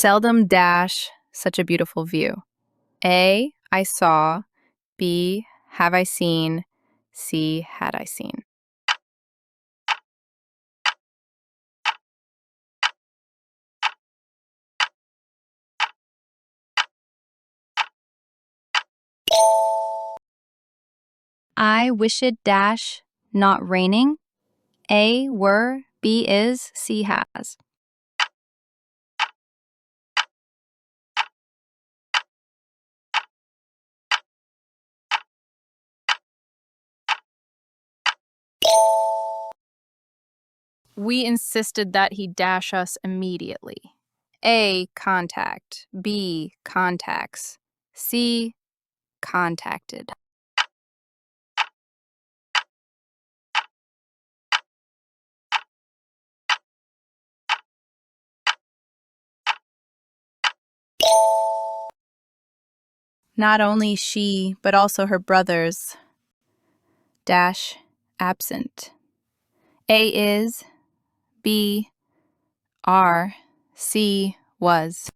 Seldom dash such a beautiful view. A, I saw. B, have I seen. C, had I seen. I wish it dash not raining. A, were. B, is. C, has. We insisted that he dash us immediately. A, contact. B, contacts. C, contacted. Not only she, but also her brothers dash absent. A is. B, are. C, was.